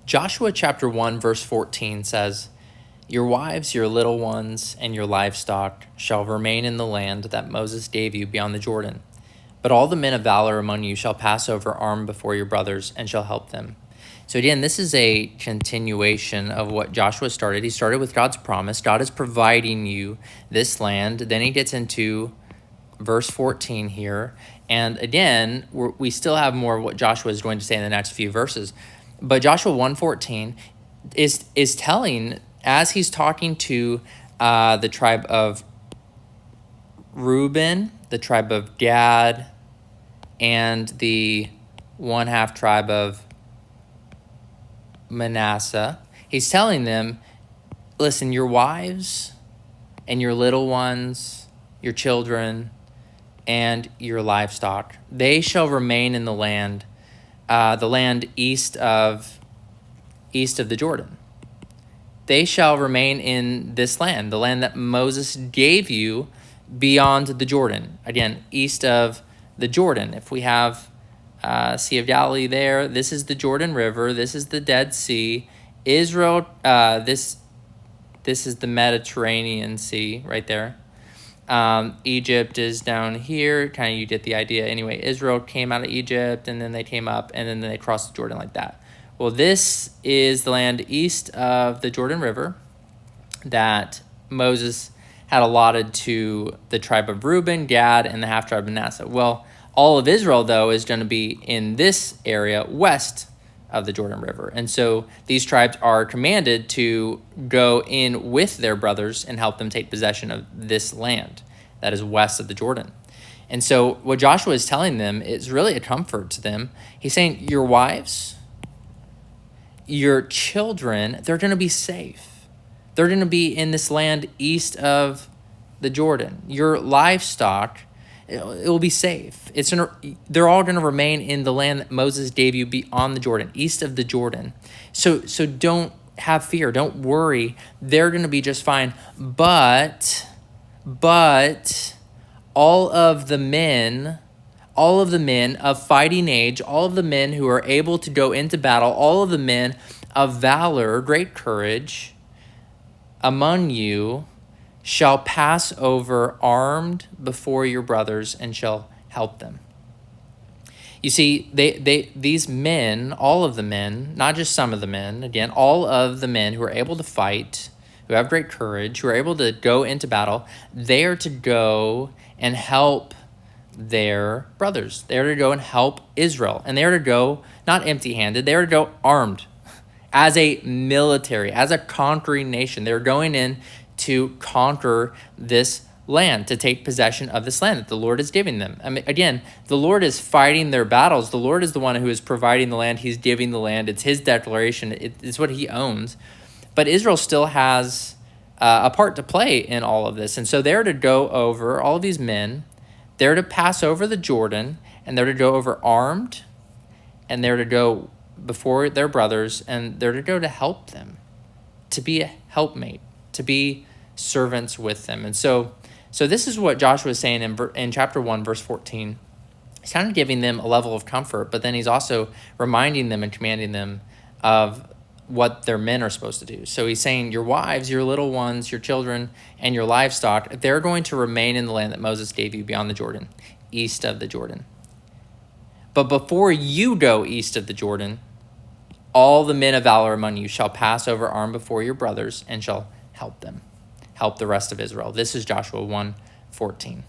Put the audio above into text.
Joshua chapter 1, verse 14 says, "Your wives, your little ones, and your livestock shall remain in the land that Moses gave you beyond the Jordan. But all the men of valor among you shall pass over armed before your brothers and shall help them." So again, this is a continuation of what Joshua started. He started with God's promise. God is providing you this land. Then he gets into verse 14 here. And again, we still have more of what Joshua is going to say in the next few verses. But Joshua 1:14 is telling, as he's talking to the tribe of Reuben, the tribe of Gad, and the 1/2 tribe of Manasseh, he's telling them, listen, your wives and your little ones, your children, and your livestock, they shall remain in the land east of the Jordan. They shall remain in this land, the land that Moses gave you beyond the Jordan. Again, east of the Jordan. If we have Sea of Galilee there, this is the Jordan River, this is the Dead Sea. Israel, this is the Mediterranean Sea right there. Egypt is down here, kind of, you get the idea. Anyway, Israel came out of Egypt, and then they came up, and then they crossed the Jordan like that. Well, this is the land east of the Jordan River that Moses had allotted to the tribe of Reuben, Gad, and the half tribe of Manasseh. Well, all of Israel, though, is going to be in this area west of the Jordan River. And so these tribes are commanded to go in with their brothers and help them take possession of this land that is west of the Jordan. And so what Joshua is telling them is really a comfort to them. He's saying, your wives, your children, they're going to be safe. They're going to be in this land east of the Jordan. Your livestock, it will be safe. They're all going to remain in the land that Moses gave you beyond the Jordan, east of the Jordan. So don't have fear. Don't worry. They're going to be just fine. But all of the men of fighting age, all of the men who are able to go into battle, all of the men of valor, great courage among you shall pass over armed before your brothers and shall help them. You see, these men, all of the men, not just some of the men, again, all of the men who are able to fight, who have great courage, who are able to go into battle, they are to go and help their brothers. They are to go and help Israel. And they are to go not empty-handed, they are to go armed as a military, as a conquering nation. They're going in to conquer this land, to take possession of this land that the Lord is giving them. I mean, again, the Lord is fighting their battles. The Lord is the one who is providing the land. He's giving the land. It's his declaration. It's what he owns. But Israel still has a part to play in all of this. And so they're to go over, all of these men, they're to pass over the Jordan, and they're to go over armed, and they're to go before their brothers, and they're to go to help them, to be a helpmate, to be servants with them. And so this is what Joshua is saying in chapter 1, verse 14. He's kind of giving them a level of comfort, but then he's also reminding them and commanding them of what their men are supposed to do. So he's saying, your wives, your little ones, your children, and your livestock, they're going to remain in the land that Moses gave you beyond the Jordan, east of the Jordan. But before you go east of the Jordan, all the men of valor among you shall pass over armed before your brothers and shall help them, help the rest of Israel. This is Joshua 1:14.